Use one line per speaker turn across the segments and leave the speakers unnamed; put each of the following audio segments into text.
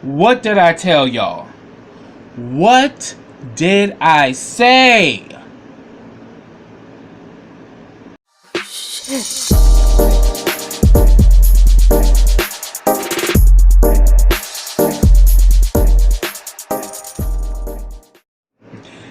What did I tell y'all? What did I say?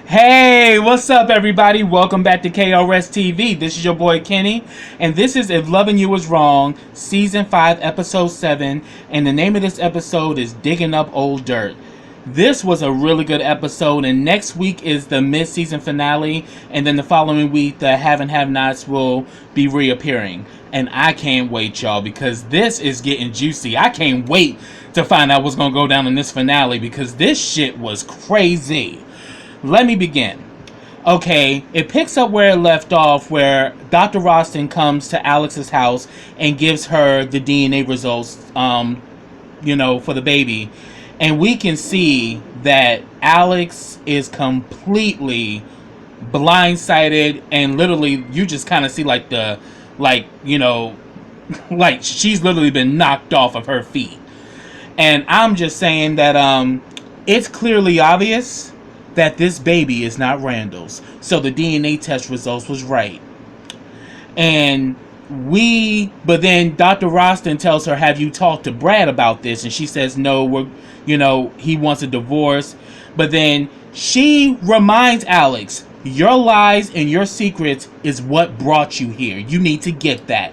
Hey, what's up, everybody? Welcome back to KRS TV. This is your boy Kenny, and this is If Loving You Is Wrong, Season 5, Episode 7, and the name of this episode is Digging Up Old Dirt. This was a really good episode, and next week is the mid-season finale, and then the following week, the Have and Have-Nots will be reappearing. And I can't wait, y'all, because this is getting juicy. I can't wait to find out what's going to go down in this finale, because this shit was crazy. Let me begin. Okay, it picks up where it left off, where Dr. Roston comes to Alex's house and gives her the DNA results, for the baby. And we can see that Alex is completely blindsided, and literally you just kind of see like she's literally been knocked off of her feet. And I'm just saying that it's clearly obvious that this baby is not Randall's. So the DNA test results was right. But then Dr. Roston tells her, have you talked to Brad about this? And she says, no, he wants a divorce. But then she reminds Alex, your lies and your secrets is what brought you here. You need to get that.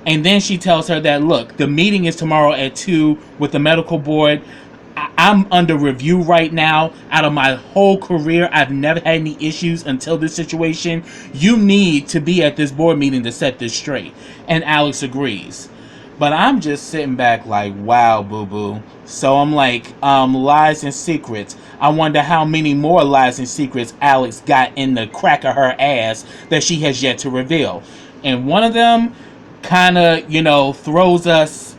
And then she tells her that, look, the meeting is tomorrow at 2 with the medical board. I'm under review right now. Out of my whole career, I've never had any issues until this situation. You need to be at this board meeting to set this straight. And Alex agrees. But I'm just sitting back like, wow, boo-boo. So I'm like, lies and secrets. I wonder how many more lies and secrets Alex got in the crack of her ass that she has yet to reveal. And one of them kind of, throws us,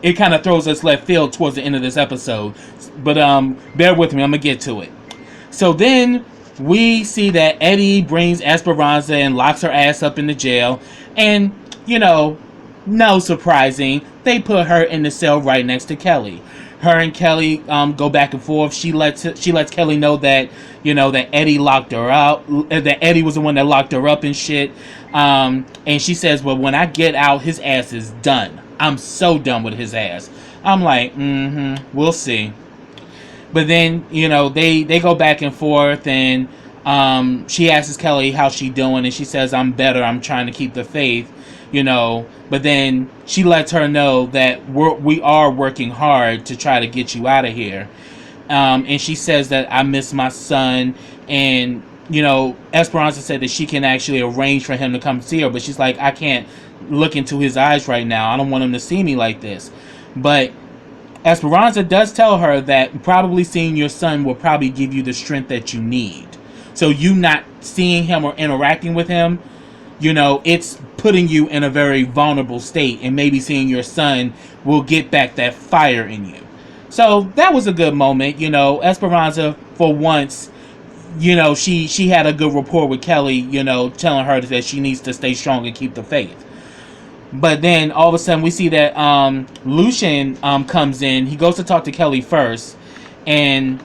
it kind of throws us left field towards the end of this episode. But bear with me, I'm going to get to it. So then we see that Eddie brings Esperanza and locks her ass up in the jail. And, no surprising, they put her in the cell right next to Kelly. Her and Kelly go back and forth. She lets Kelly know that, that Eddie locked her up. That Eddie was the one that locked her up and shit. And she says, well, when I get out, his ass is done. I'm so done with his ass. I'm like, we'll see. But then, they go back and forth, and she asks Kelly how she doing, and she says, I'm better, I'm trying to keep the faith, But then she lets her know that we are working hard to try to get you out of here. And she says that I miss my son, and, Esperanza said that she can actually arrange for him to come see her, but she's like, I can't look into his eyes right now. I don't want him to see me like this. But Esperanza does tell her that probably seeing your son will probably give you the strength that you need. So you not seeing him or interacting with him, it's putting you in a very vulnerable state, and maybe seeing your son will get back that fire in you. So that was a good moment. Esperanza, for once, she had a good rapport with Kelly, telling her that she needs to stay strong and keep the faith. But then all of a sudden we see that Lucian comes in. He goes to talk to Kelly first, and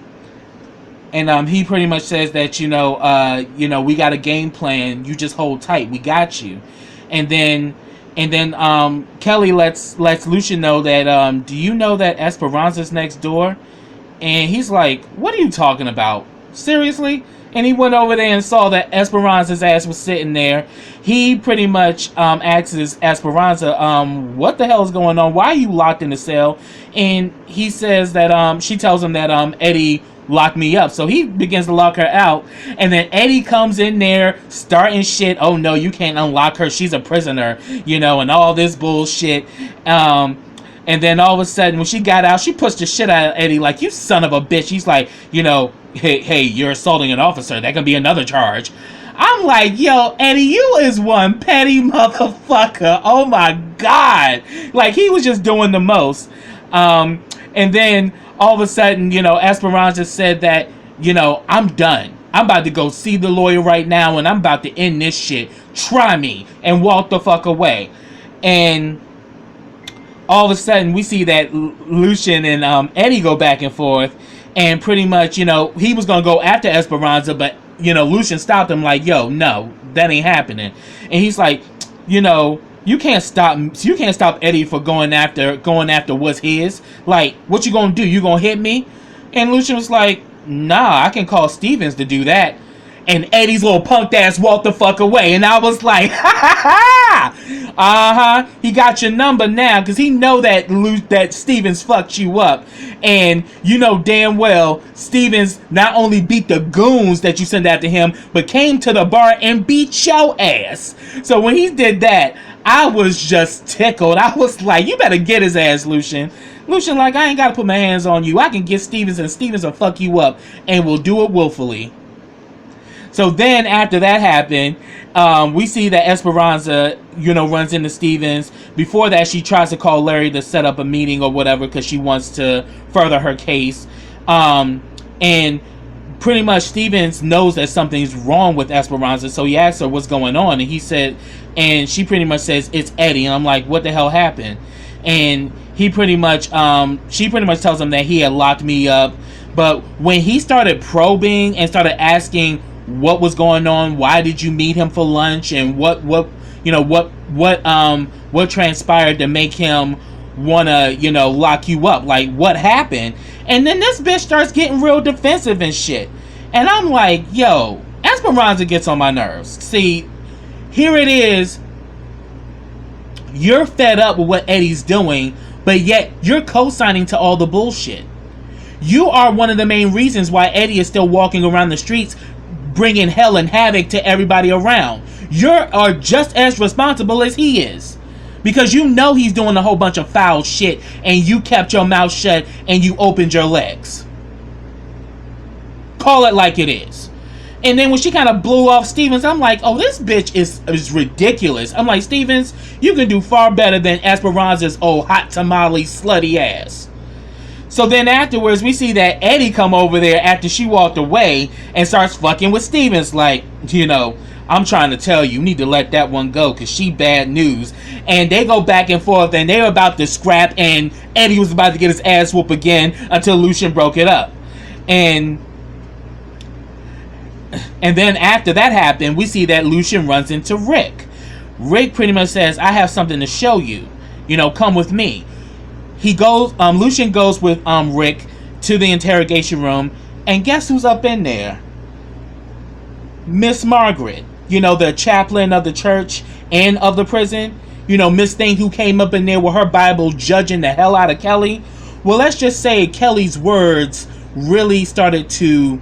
he pretty much says that we got a game plan. You just hold tight. We got you. And then Kelly lets Lucian know that do you know that Esperanza's next door? And he's like, what are you talking about? Seriously? And he went over there and saw that Esperanza's ass was sitting there. He pretty much asks Esperanza, what the hell is going on? Why are you locked in the cell? And he says that she tells him that Eddie locked me up. So he begins to lock her out. And then Eddie comes in there starting shit. Oh no, you can't unlock her. She's a prisoner, and all this bullshit. And then all of a sudden, when she got out, she pushed the shit out of Eddie like, you son of a bitch. He's like, hey, you're assaulting an officer. That can be another charge. I'm like, yo, Eddie, you is one petty motherfucker. Oh my God. Like, he was just doing the most. And then all of a sudden, Esperanza said that, I'm done. I'm about to go see the lawyer right now, and I'm about to end this shit. Try me. And walk the fuck away. And all of a sudden we see that Lucian and Eddie go back and forth, and pretty much, he was gonna go after Esperanza, but Lucian stopped him like, yo, no, that ain't happening. And he's like, you can't stop Eddie for going after what's his. Like, what you gonna do? You gonna hit me? And Lucian was like, nah, I can call Stevens to do that. And Eddie's little punked ass walked the fuck away. And I was like, ha ha ha! He got your number now, because he know that Stevens fucked you up. And you know damn well Stevens not only beat the goons that you sent after him, but came to the bar and beat your ass. So when he did that, I was just tickled. I was like, you better get his ass, Lucian. Lucian like, I ain't gotta put my hands on you. I can get Stevens, and Stevens will fuck you up, and will do it willfully. So then after that happened, we see that Esperanza, runs into Stevens. Before that, she tries to call Larry to set up a meeting or whatever, because she wants to further her case. And pretty much Stevens knows that something's wrong with Esperanza, so he asks her what's going on, and she pretty much says, it's Eddie. And I'm like, what the hell happened? And she pretty much tells him that he had locked me up. But when he started probing and started asking what was going on, why did you meet him for lunch, and what transpired to make him wanna lock you up, like what happened? And then this bitch starts getting real defensive and shit, and I'm like, yo, Esperanza gets on my nerves. See, here it is, you're fed up with what Eddie's doing, but yet you're co-signing to all the bullshit. You are one of the main reasons why Eddie is still walking around the streets bringing hell and havoc to everybody around. You are just as responsible as he is, because he's doing a whole bunch of foul shit, and you kept your mouth shut and you opened your legs. Call it like it is. And then when she kind of blew off Stevens, I'm like, oh, this bitch is ridiculous. I'm like, Stevens, you can do far better than Esperanza's old hot tamale slutty ass. So then afterwards, we see that Eddie come over there after she walked away and starts fucking with Stevens. Like, I'm trying to tell you need to let that one go, because she bad news. And they go back and forth, and they were about to scrap, and Eddie was about to get his ass whooped again until Lucian broke it up. And then after that happened, we see that Lucian runs into Rick. Rick pretty much says, I have something to show you. Come with me. Lucian goes with Rick to the interrogation room, and guess who's up in there? Miss Margaret, the chaplain of the church and of the prison. Miss Thing, who came up in there with her Bible judging the hell out of Kelly. Well, let's just say Kelly's words really started to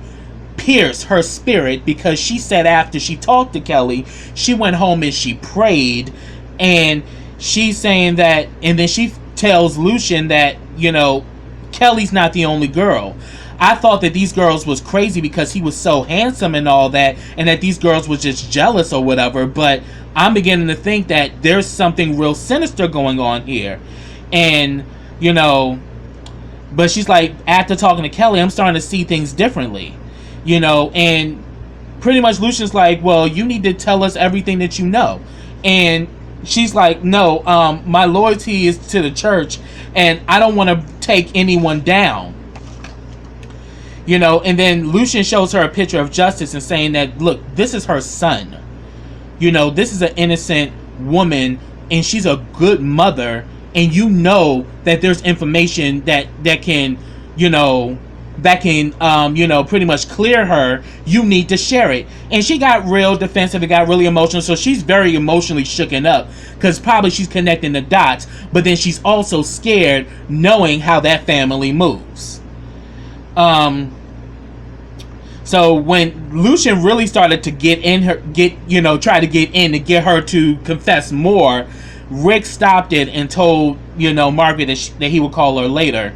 pierce her spirit, because she said after she talked to Kelly, she went home and she prayed, and she's saying that, and then she tells Lucian that, Kelly's not the only girl. I thought that these girls was crazy because he was so handsome and all that, and that these girls was just jealous or whatever, but I'm beginning to think that there's something real sinister going on here. And, but she's like, after talking to Kelly, I'm starting to see things differently. And pretty much Lucian's like, well, you need to tell us everything that you know. And she's like, no, my loyalty is to the church, and I don't want to take anyone down. And then Lucian shows her a picture of Justice and saying that, look, this is her son. This is an innocent woman, and she's a good mother, and that there's information that can, pretty much clear her. You need to share it. And she got real defensive. It got really emotional. So she's very emotionally shooken up, because probably she's connecting the dots. But then she's also scared, knowing how that family moves. So when Lucian really started to try to get in to get her to confess more, Rick stopped it and told, Margaret that he would call her later.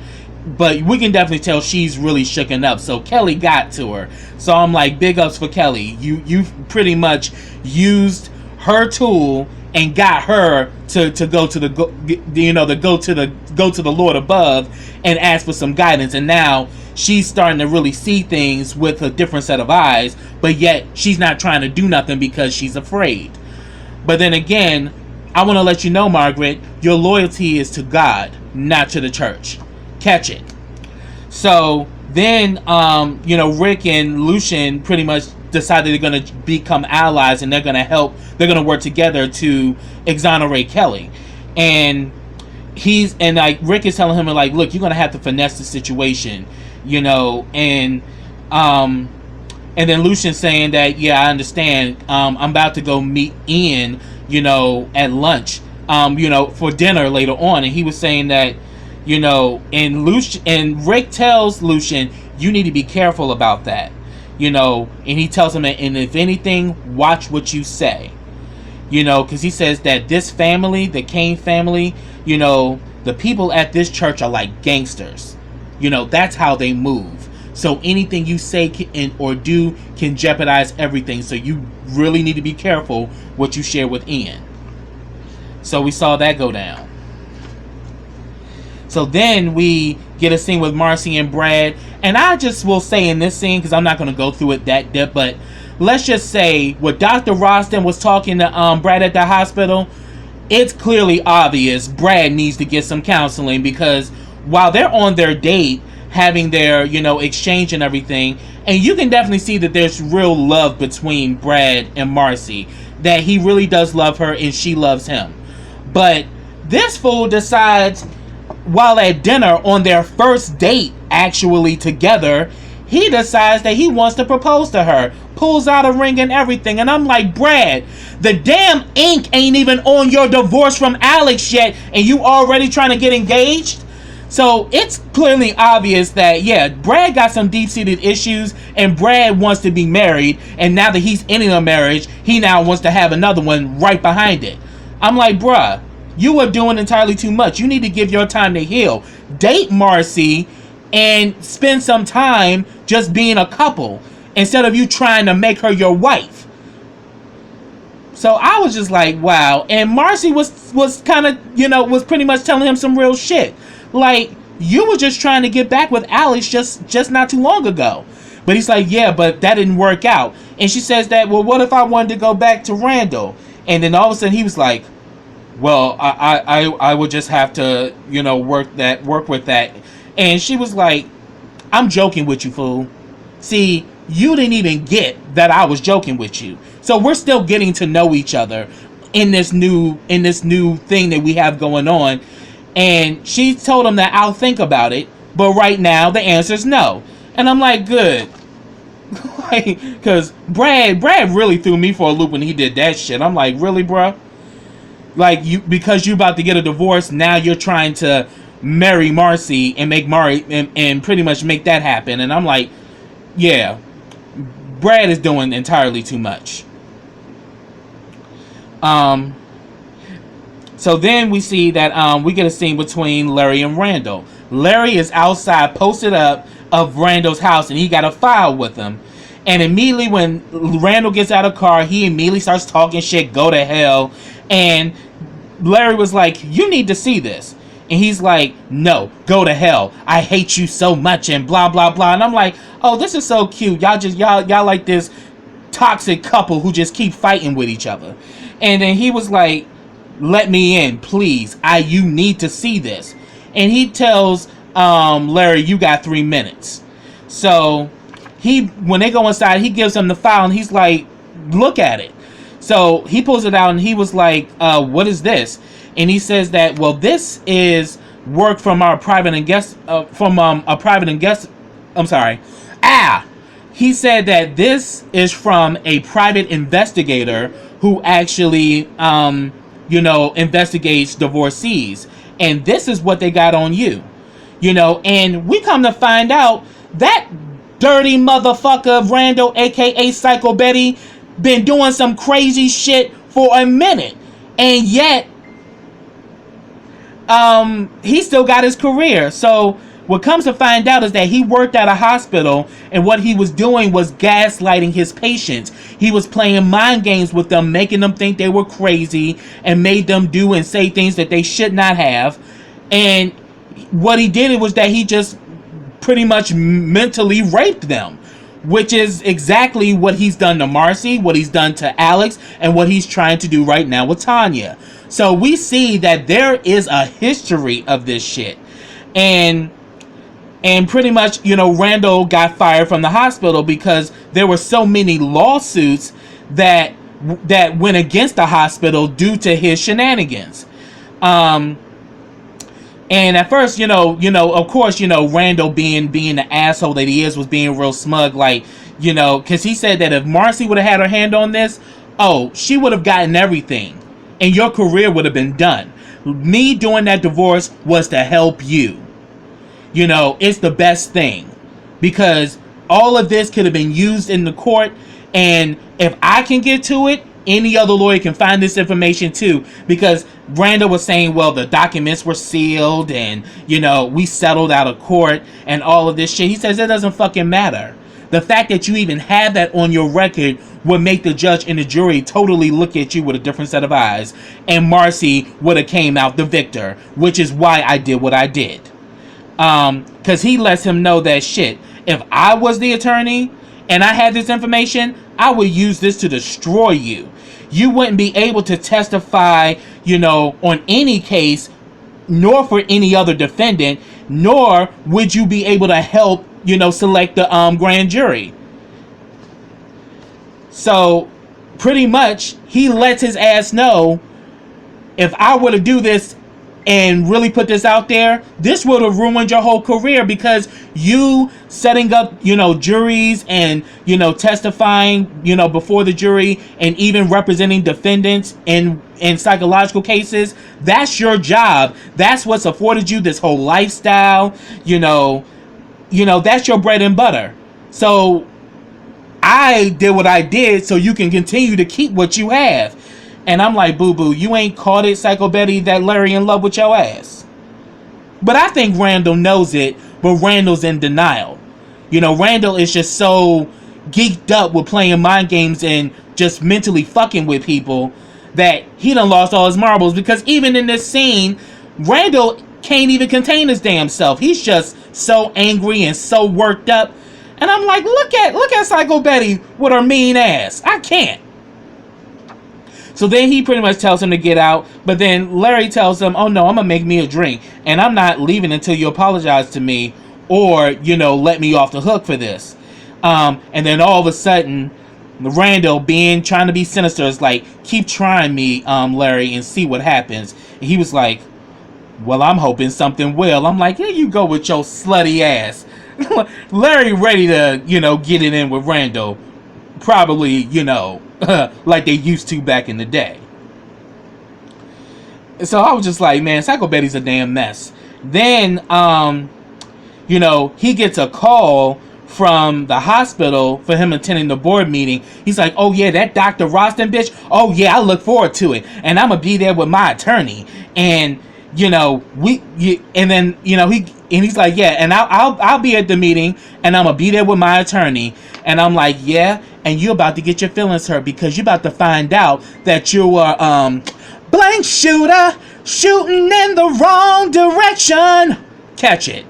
But we can definitely tell she's really shooken up. So Kelly got to her. So I'm like, big ups for Kelly. You pretty much used her tool and got her to go to the Lord above and ask for some guidance. And now she's starting to really see things with a different set of eyes. But yet she's not trying to do nothing because she's afraid. But then again, I want to let you know, Margaret, your loyalty is to God, not to the church. Catch it. So then, Rick and Lucian pretty much decided they're going to become allies, and they're going to help. They're going to work together to exonerate Kelly. And Rick is telling him, like, look, you're going to have to finesse the situation, and then Lucian's saying that, yeah, I understand. I'm about to go meet Ian, at lunch, for dinner later on. And he was saying that, and Rick tells Lucian, you need to be careful about that, and he tells him that, and if anything, watch what you say, because he says that this family, the Kane family, the people at this church are like gangsters. That's how they move. So anything you say or do can jeopardize everything. So you really need to be careful what you share with Ian. So we saw that go down. So then we get a scene with Marcy and Brad. And I just will say in this scene, because I'm not going to go through it that deep, but let's just say what Dr. Roston was talking to Brad at the hospital, it's clearly obvious Brad needs to get some counseling, because while they're on their date, having their, exchange and everything, and you can definitely see that there's real love between Brad and Marcy, that he really does love her and she loves him. But this fool decides, while at dinner on their first date actually together, he decides that he wants to propose to her, pulls out a ring and everything. And I'm like, Brad, the damn ink ain't even on your divorce from Alex yet, and you already trying to get engaged? So it's clearly obvious that, yeah, Brad got some deep-seated issues, and Brad wants to be married, and now that he's in a marriage, he now wants to have another one right behind it. I'm like, bruh, you are doing entirely too much. You need to give your time to heal. Date Marcy and spend some time just being a couple, instead of you trying to make her your wife. So I was just like, wow. And Marcy was kind of, was pretty much telling him some real shit. Like, you were just trying to get back with Alex just not too long ago. But he's like, yeah, but that didn't work out. And she says that, well, what if I wanted to go back to Randall? And then all of a sudden he was like, well, I would just have to, work with that. And she was like, I'm joking with you, fool. See, you didn't even get that I was joking with you. So we're still getting to know each other in this new thing that we have going on. And she told him that I'll think about it, but right now the answer is no. And I'm like, good. Because Brad really threw me for a loop when he did that shit. I'm like, really, bro? Like, because you about to get a divorce, now you're trying to marry Marcy and make and pretty much make that happen. And I'm like, yeah, Brad is doing entirely too much. So then we see that we get a scene between Larry and Randall. Larry is outside, posted up of Randall's house, and he got a file with him. And immediately when Randall gets out of the car, he immediately starts talking shit, go to hell. And Larry was like, you need to see this. And he's like, no, go to hell. I hate you so much, and blah, blah, blah. And I'm like, oh, this is so cute. Y'all like this toxic couple who just keep fighting with each other. And then he was like, let me in, please. You need to see this. And he tells Larry, you got 3 minutes. So when they go inside, he gives him the file, and he's like, look at it. So he pulls it out, and he was like, what is this? And he says that, well, this is work from our private and guest, he said that this is from a private investigator who actually, investigates divorcees. And this is what they got on you. And we come to find out that dirty motherfucker Randall, aka Psycho Betty, been doing some crazy shit for a minute. And yet, he still got his career. So what comes to find out is that he worked at a hospital, and what he was doing was gaslighting his patients. He was playing mind games with them, making them think they were crazy, and made them do and say things that they should not have. And what he did was that he just pretty much mentally raped them, which is exactly what he's done to Marcy, what he's done to Alex, and what he's trying to do right now with Tanya. So we see that there is a history of this shit. And pretty much, Randall got fired from the hospital because there were so many lawsuits that went against the hospital due to his shenanigans. And at first, of course, Randall being the asshole that he is, was being real smug, like, because he said that if Marcy would have had her hand on this, she would have gotten everything, and your career would have been done. Me doing that divorce was to help you. It's the best thing, because all of this could have been used in the court, and if I can get to it, any other lawyer can find this information too, because Randall was saying, well, the documents were sealed and, we settled out of court and all of this shit. He says it doesn't fucking matter. The fact that you even have that on your record would make the judge and the jury totally look at you with a different set of eyes, and Marcy would have came out the victor, which is why I did what I did. Because he lets him know that shit, if I was the attorney and I had this information, I would use this to destroy you. You wouldn't be able to testify, on any case, nor for any other defendant, nor would you be able to help, select the grand jury. So, pretty much, he lets his ass know, if I were to do this and really put this out there, this would have ruined your whole career, because you setting up, juries and, testifying, before the jury, and even representing defendants in psychological cases, that's your job. That's what's afforded you this whole lifestyle, that's your bread and butter. So I did what I did so you can continue to keep what you have. And I'm like, boo-boo, you ain't caught it, Psycho Betty, that Larry in love with your ass. But I think Randall knows it, but Randall's in denial. Randall is just so geeked up with playing mind games and just mentally fucking with people that he done lost all his marbles, because even in this scene, Randall can't even contain his damn self. He's just so angry and so worked up. And I'm like, look at Psycho Betty with her mean ass. I can't. So then he pretty much tells him to get out, but then Larry tells him, oh no, I'm gonna make me a drink, and I'm not leaving until you apologize to me, or, let me off the hook for this. And then all of a sudden, Randall, trying to be sinister, is like, keep trying me, Larry, and see what happens. And he was like, well, I'm hoping something will. I'm like, here you go with your slutty ass. Larry ready to, get it in with Randall. Probably, like they used to back in the day. So I was just like, man, Psycho Betty's a damn mess. Then, he gets a call from the hospital for him attending the board meeting. He's like, oh yeah, that Dr. Roston bitch. Oh yeah, I look forward to it. And I'm gonna be there with my attorney. And, he's like, yeah, and I'll be at the meeting, and I'm gonna be there with my attorney. And I'm like, yeah, and you're about to get your feelings hurt, because you're about to find out that you were blank shooter shooting in the wrong direction. Catch it.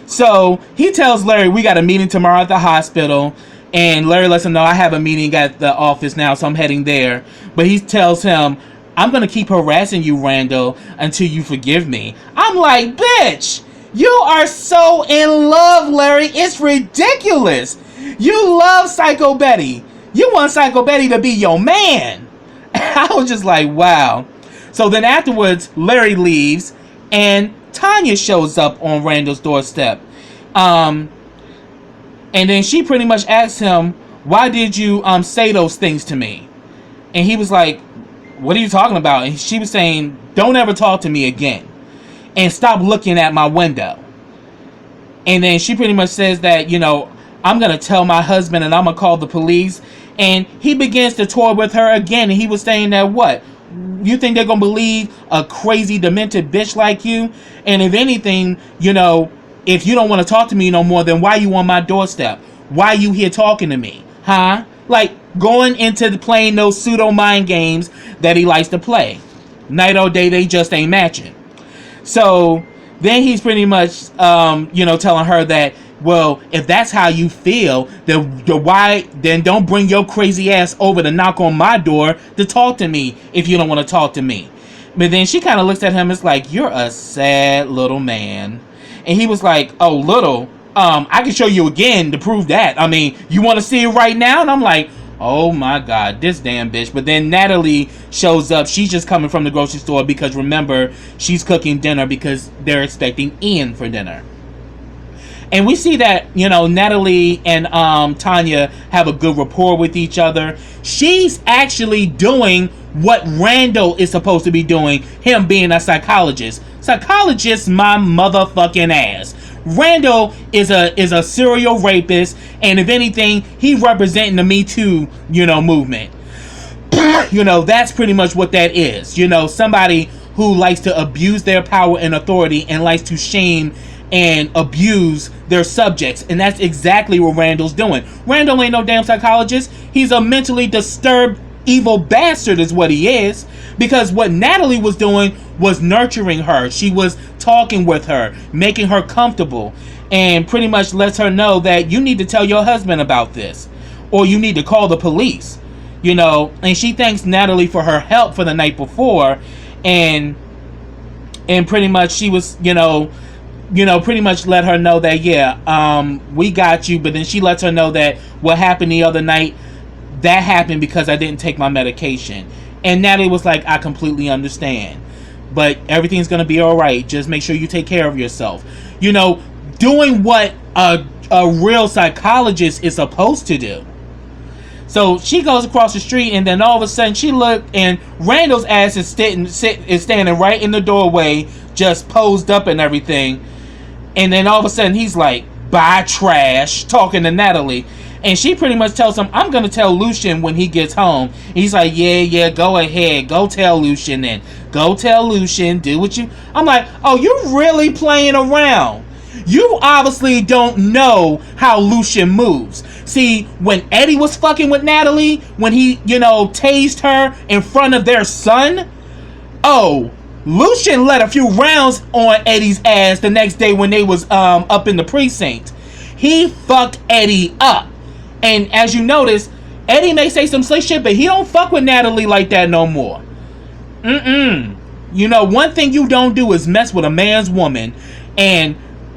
So he tells Larry, we got a meeting tomorrow at the hospital, and Larry lets him know, I have a meeting at the office now, so I'm heading there. But he tells him, I'm gonna keep harassing you, Randall, until you forgive me. I'm like, bitch, you are so in love, Larry. It's ridiculous. You love Psycho Betty. You want Psycho Betty to be your man. I was just like, wow. So then afterwards, Larry leaves, and Tanya shows up on Randall's doorstep. And then she pretty much asks him, why did you say those things to me? And he was like, what are you talking about? And she was saying, don't ever talk to me again, and stop looking at my window. And then she pretty much says that, I'm going to tell my husband, and I'm going to call the police. And he begins to toy with her again. And he was saying that, what? You think they're going to believe a crazy, demented bitch like you? And if anything, if you don't want to talk to me no more, then why you on my doorstep? Why you here talking to me? Huh? Like, going into playing those pseudo mind games that he likes to play. Night or day, they just ain't matching. So then he's pretty much, telling her that, well, if that's how you feel, then don't bring your crazy ass over to knock on my door to talk to me if you don't want to talk to me. But then she kind of looks at him. It's like, you're a sad little man. And he was like, oh, little. I can show you again to prove that. I mean, you want to see it right now? And I'm like, oh my God, this damn bitch. But then Natalie shows up. She's just coming from the grocery store because, remember, she's cooking dinner because they're expecting Ian for dinner. And we see that, Natalie and Tanya have a good rapport with each other. She's actually doing what Randall is supposed to be doing, him being a psychologist. Psychologist my motherfucking ass. Randall is a serial rapist, and if anything, he representing the Me Too, movement. That's pretty much what that is. Somebody who likes to abuse their power and authority and likes to shame and abuse their subjects. And that's exactly what Randall's doing. Randall ain't no damn psychologist. He's a mentally disturbed evil bastard is what he is. Because what Natalie was doing was nurturing her. She was talking with her, making her comfortable, and pretty much lets her know that you need to tell your husband about this, or you need to call the police. And she thanks Natalie for her help for the night before, and pretty much she was, pretty much let her know that, we got you. But then she lets her know that what happened the other night, that happened because I didn't take my medication. And Natalie was like, I completely understand, but everything's going to be all right. Just make sure you take care of yourself. Doing what a real psychologist is supposed to do. So she goes across the street, and then all of a sudden she looked, and Randall's ass is standing right in the doorway, just posed up and everything. And then all of a sudden he's like, bye, trash, talking to Natalie. And she pretty much tells him, I'm going to tell Lucian when he gets home. He's like, yeah, go ahead. Go tell Lucian then. Go tell Lucian. Do what you... I'm like, oh, you're really playing around. You obviously don't know how Lucian moves. See, when Eddie was fucking with Natalie, when he, tased her in front of their son, Lucian let a few rounds on Eddie's ass the next day when they was up in the precinct. He fucked Eddie up. And as you notice, Eddie may say some slick shit, but he don't fuck with Natalie like that no more. One thing you don't do is mess with a man's woman, and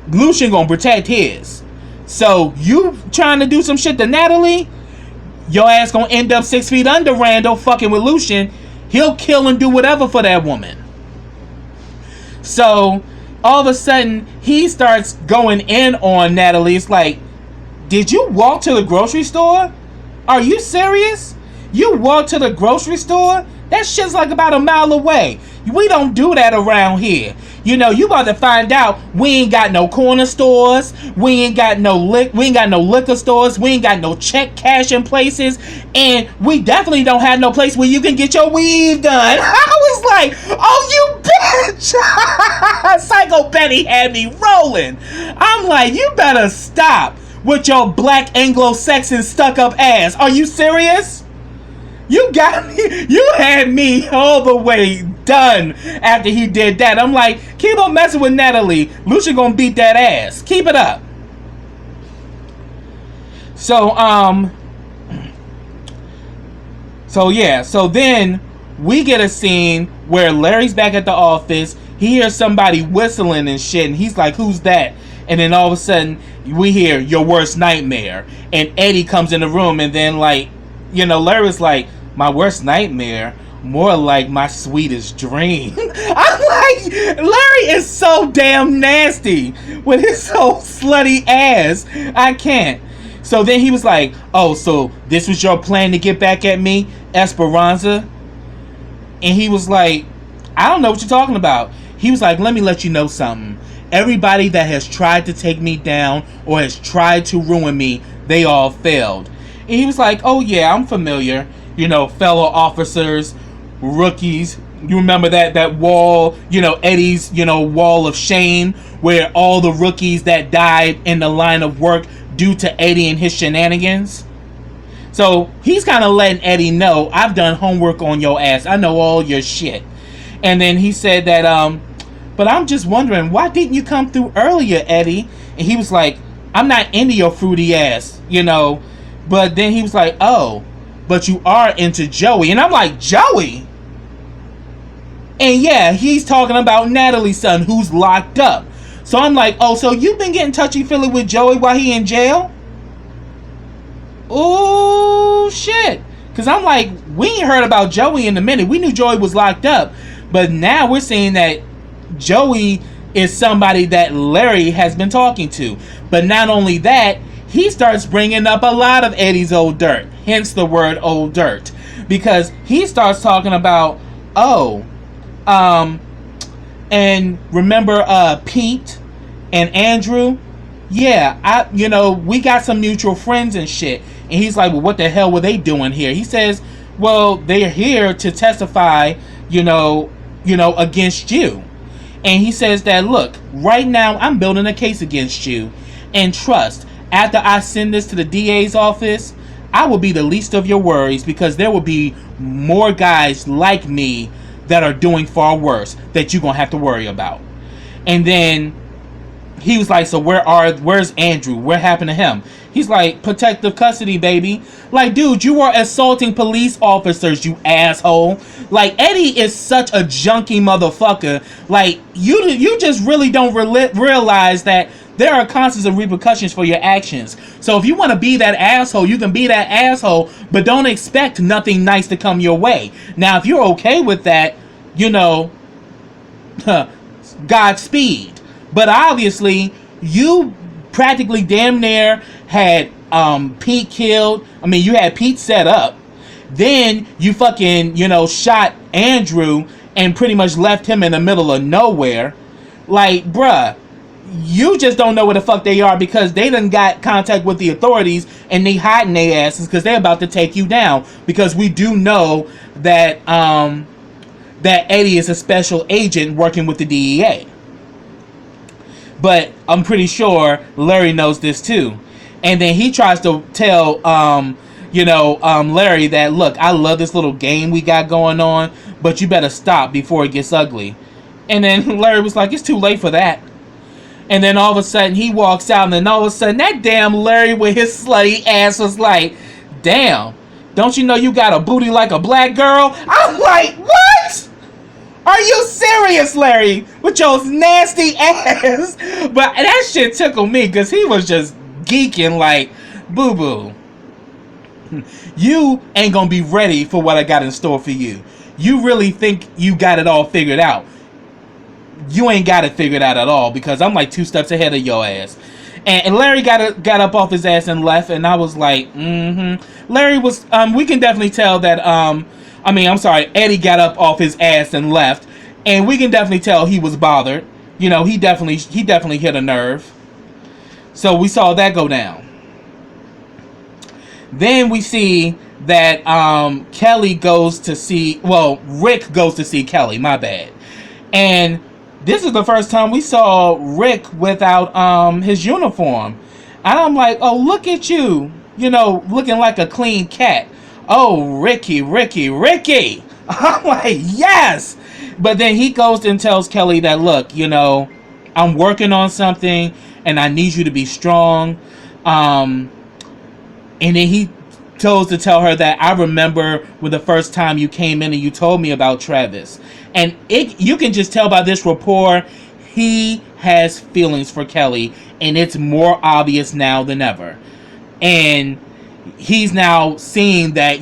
Lucian gonna protect his. So you trying to do some shit to Natalie, your ass gonna end up 6 feet under Randall fucking with Lucian. He'll kill and do whatever for that woman. So all of a sudden he starts going in on Natalie. It's like, did you walk to the grocery store? Are you serious? You walked to the grocery store? That shit's like about a mile away. We don't do that around here. You about to find out we ain't got no corner stores. We ain't got no liquor stores. We ain't got no check cashing places. And we definitely don't have no place where you can get your weave done. I was like, oh, you bitch. Psycho Betty had me rolling. I'm like, you better stop with your black Anglo-Saxon stuck-up ass. Are you serious? You got me. You had me all the way done after he did that. I'm like, keep on messing with Natalie. Lucia gonna beat that ass. Keep it up. So then we get a scene where Larry's back at the office. He hears somebody whistling and shit, and he's like, who's that? And then all of a sudden, we hear your worst nightmare. And Eddie comes in the room, and then Larry's like, my worst nightmare? More like my sweetest dream. I'm like, Larry is so damn nasty with his whole slutty ass. I can't. So then he was like, oh, so this was your plan to get back at me, Esperanza? And he was like, I don't know what you're talking about. He was like, let me let you know something. Everybody that has tried to take me down or has tried to ruin me, they all failed. And he was like, oh yeah, I'm familiar. Fellow officers, rookies. You remember that wall, Eddie's, wall of shame, where all the rookies that died in the line of work due to Eddie and his shenanigans? So he's kind of letting Eddie know, I've done homework on your ass. I know all your shit. And then he said that, but I'm just wondering, why didn't you come through earlier, Eddie? And he was like, I'm not into your fruity ass, But then he was like, oh, but you are into Joey. And I'm like, Joey? And yeah, he's talking about Natalie's son who's locked up. So I'm like, oh, so you've been getting touchy-feely with Joey while he in jail? Oh, shit. Because I'm like, we ain't heard about Joey in a minute. We knew Joey was locked up. But now we're seeing that Joey is somebody that Larry has been talking to. But not only that, he starts bringing up a lot of Eddie's old dirt. Hence the word old dirt. Because he starts talking about, and remember Pete and Andrew? Yeah, we got some mutual friends and shit. And he's like, well, what the hell were they doing here? He says, well, they're here to testify, against you. And he says that, look, right now I'm building a case against you. And trust, after I send this to the DA's office, I will be the least of your worries, because there will be more guys like me that are doing far worse that you're going to have to worry about. And then he was like, so where's Andrew? What happened to him? He's like, protective custody, baby. Like, dude, you are assaulting police officers, you asshole. Like, Eddie is such a junky motherfucker. Like, you just really don't realize that there are consequences and repercussions for your actions. So if you want to be that asshole, you can be that asshole, but don't expect nothing nice to come your way. Now, if you're okay with that, Godspeed. But obviously, you practically damn near had Pete killed. I mean, you had Pete set up. Then you fucking, shot Andrew and pretty much left him in the middle of nowhere. Like, bruh, you just don't know where the fuck they are, because they done got contact with the authorities and they hiding their asses because they're about to take you down. Because we do know that that Eddie is a special agent working with the DEA. But I'm pretty sure Larry knows this too. And then he tries to tell Larry that, look, I love this little game we got going on, but you better stop before it gets ugly. And then Larry was like, it's too late for that. And then all of a sudden he walks out, and then all of a sudden that damn Larry with his slutty ass was like, damn, don't you know you got a booty like a black girl? I'm like, what? Are you serious, Larry? With your nasty ass? But that shit tickled me, because he was just geeking like, boo-boo. You ain't gonna be ready for what I got in store for you. You really think you got it all figured out. You ain't got it figured out at all, because I'm like 2 steps ahead of your ass. And Larry got up off his ass and left, and I was like, Larry was, we can definitely tell that, Eddie got up off his ass and left, and we can definitely tell he was bothered. He definitely hit a nerve. So we saw that go down. Then we see that Rick goes to see Kelly, my bad. And this is the first time we saw Rick without his uniform. And I'm like, oh, look at you, looking like a clean cat. Oh, Ricky. I'm like, yes. But then he goes and tells Kelly that, look, I'm working on something and I need you to be strong. And then he chose to tell her that I remember when the first time you came in and you told me about Travis. And you can just tell by this rapport, he has feelings for Kelly, and it's more obvious now than ever. And he's now seeing that,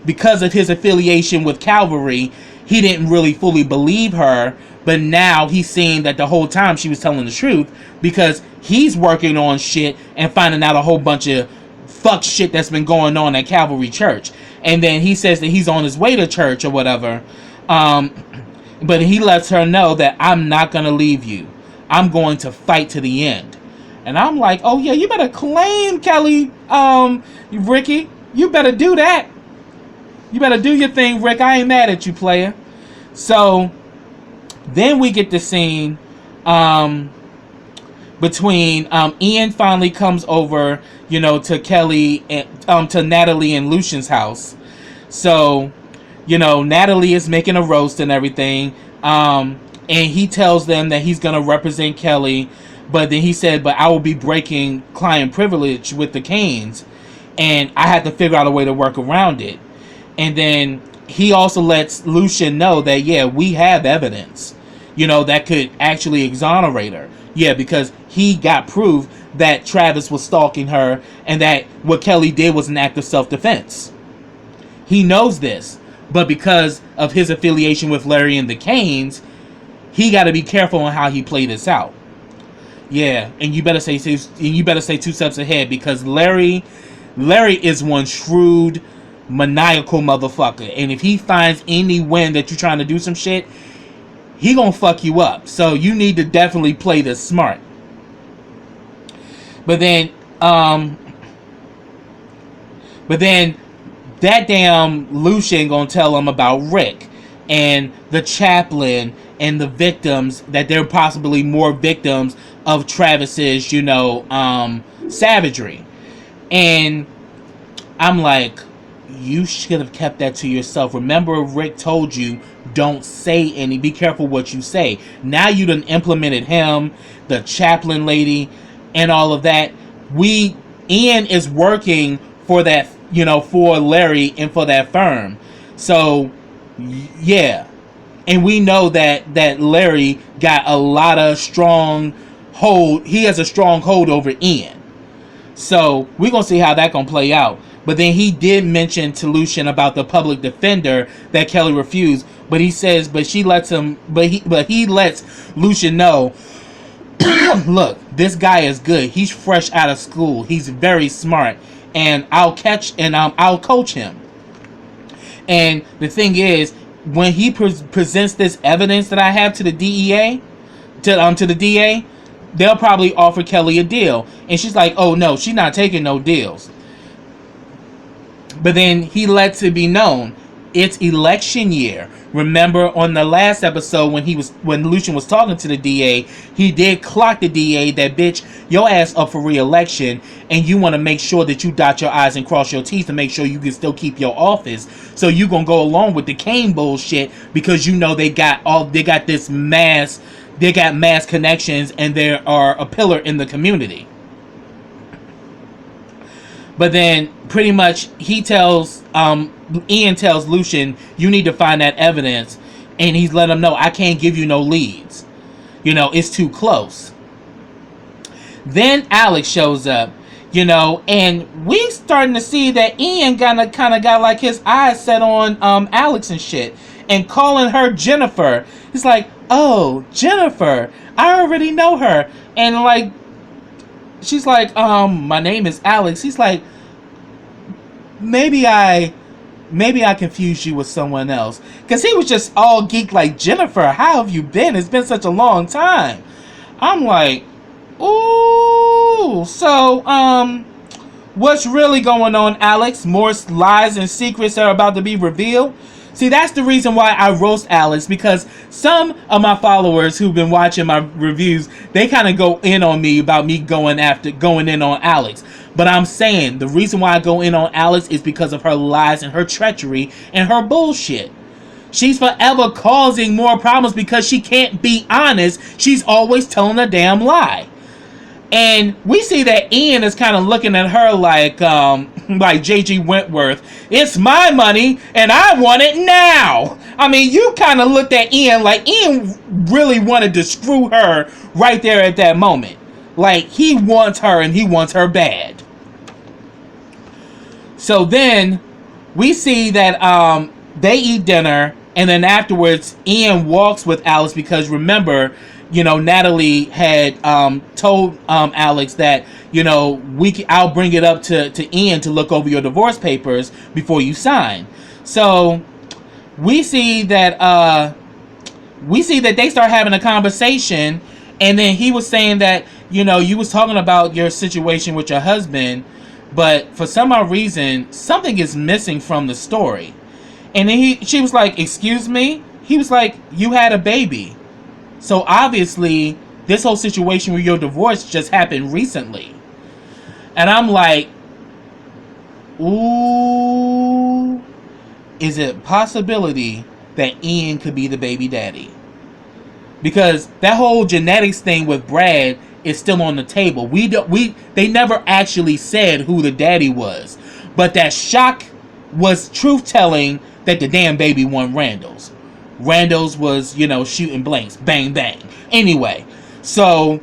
because of his affiliation with Calvary, he didn't really fully believe her, but now he's seeing that the whole time she was telling the truth, because he's working on shit and finding out a whole bunch of fuck shit that's been going on at Calvary Church. And then he says that he's on his way to church or whatever, but he lets her know that I'm not going to leave you. I'm going to fight to the end. And I'm like, oh yeah, you better claim Kelly, Ricky. You better do that. You better do your thing, Rick. I ain't mad at you, player. So then we get the scene between Ian finally comes over, to Kelly and to Natalie and Lucian's house. So, Natalie is making a roast and everything. And he tells them that he's gonna represent Kelly, but then he said, but I will be breaking client privilege with the Canes, and I had to figure out a way to work around it. And then he also lets Lucian know that, yeah, we have evidence, that could actually exonerate her. Yeah, because he got proof that Travis was stalking her and that what Kelly did was an act of self-defense. He knows this, but because of his affiliation with Larry and the Canes, he got to be careful on how he played this out. Yeah, and you better say 2 steps ahead, because Larry is one shrewd, maniacal motherfucker, and if he finds any wind that you're trying to do some shit, he gonna fuck you up. So you need to definitely play this smart. But then that damn Lucian gonna tell him about Rick and the chaplain and the victims, that there are possibly more victims of Travis's, savagery. And I'm like, you should have kept that to yourself. Remember, Rick told you, don't say any, be careful what you say. Now you done implemented him, the chaplain lady, and all of that. Ian is working for that, for Larry and for that firm. So, yeah. And we know that Larry got a lot of strong hold. He has a strong hold over Ian. So, we're going to see how that going to play out. But then he did mention to Lucian about the public defender that Kelly refused. But he says, he lets Lucian know, look, this guy is good. He's fresh out of school. He's very smart. And I'll coach him. And the thing is, when he presents this evidence that I have to the DEA, to the DA, they'll probably offer Kelly a deal. And she's like, oh no, she's not taking no deals. But then he lets it be known, it's election year. Remember on the last episode when Lucian was talking to the DA, he did clock the DA that, bitch, your ass up for re-election, and you want to make sure that you dot your I's and cross your T's to make sure you can still keep your office. So you gonna go along with the Kane bullshit because they got mass connections and they are a pillar in the community. But then pretty much Ian tells Lucian, you need to find that evidence, and he's let him know, I can't give you no leads. It's too close. Then Alex shows up, and we starting to see that Ian kind of got like his eyes set on Alex and shit, and calling her Jennifer. He's like, oh, Jennifer, I already know her. And like, she's like, my name is Alex. He's like, maybe I confused you with someone else. Because he was just all geeked like, Jennifer, how have you been? It's been such a long time. I'm like, ooh. So, what's really going on, Alex? More lies and secrets are about to be revealed? See, that's the reason why I roast Alex, because some of my followers who've been watching my reviews, they kind of go in on me about me going in on Alex. But I'm saying the reason why I go in on Alex is because of her lies and her treachery and her bullshit. She's forever causing more problems because she can't be honest. She's always telling a damn lie. And we see that Ian is kind of looking at her like J.G. Wentworth. It's my money and I want it now. I mean, you kind of looked at Ian like Ian really wanted to screw her right there at that moment. Like, he wants her and he wants her bad. So then we see that they eat dinner, and then afterwards Ian walks with Alex because, remember, Natalie had told Alex that, I'll bring it up to Ian to look over your divorce papers before you sign. So we see that they start having a conversation, and then he was saying that, you was talking about your situation with your husband, but for some odd reason, something is missing from the story. And then she was like, excuse me? He was like, you had a baby. So obviously, this whole situation with your divorce just happened recently. And I'm like, ooh, is it a possibility that Ian could be the baby daddy? Because that whole genetics thing with Brad is still on the table. They never actually said who the daddy was. But that shock was truth-telling that the damn baby won Randall's. Randall's was, you know, shooting blanks. Bang, bang. Anyway, so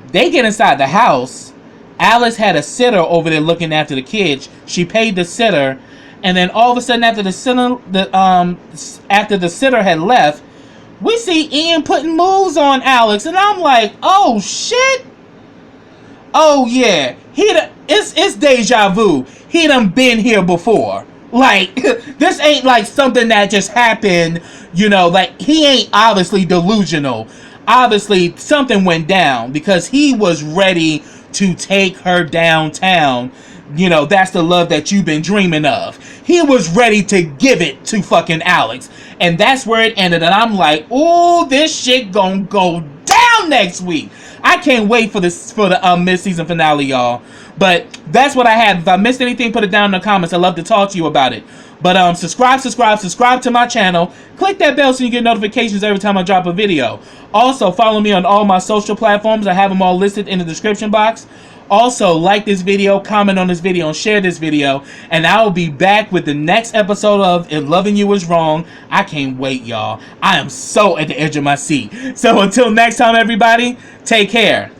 they get inside the house. Alice had a sitter over there looking after the kids. She paid the sitter, and then all of a sudden, after the sitter had left, we see Ian putting moves on Alex, and I'm like, oh shit. Oh yeah, it's deja vu. He done been here before. Like, this ain't like something that just happened, you know, like he ain't obviously delusional. Obviously something went down because he was ready to take her downtown. You know, that's the love that you've been dreaming of. He was ready to give it to fucking Alex. And that's where it ended. And I'm like, oh, this shit gonna go down next week. I can't wait for the mid-season finale, y'all. But that's what I had. If I missed anything, put it down in the comments. I'd love to talk to you about it. But subscribe to my channel. Click that bell so you get notifications every time I drop a video. Also, follow me on all my social platforms. I have them all listed in the description box. Also, like this video, comment on this video, and share this video. And I will be back with the next episode of If Loving You Is Wrong. I can't wait, y'all. I am so at the edge of my seat. So until next time, everybody, take care.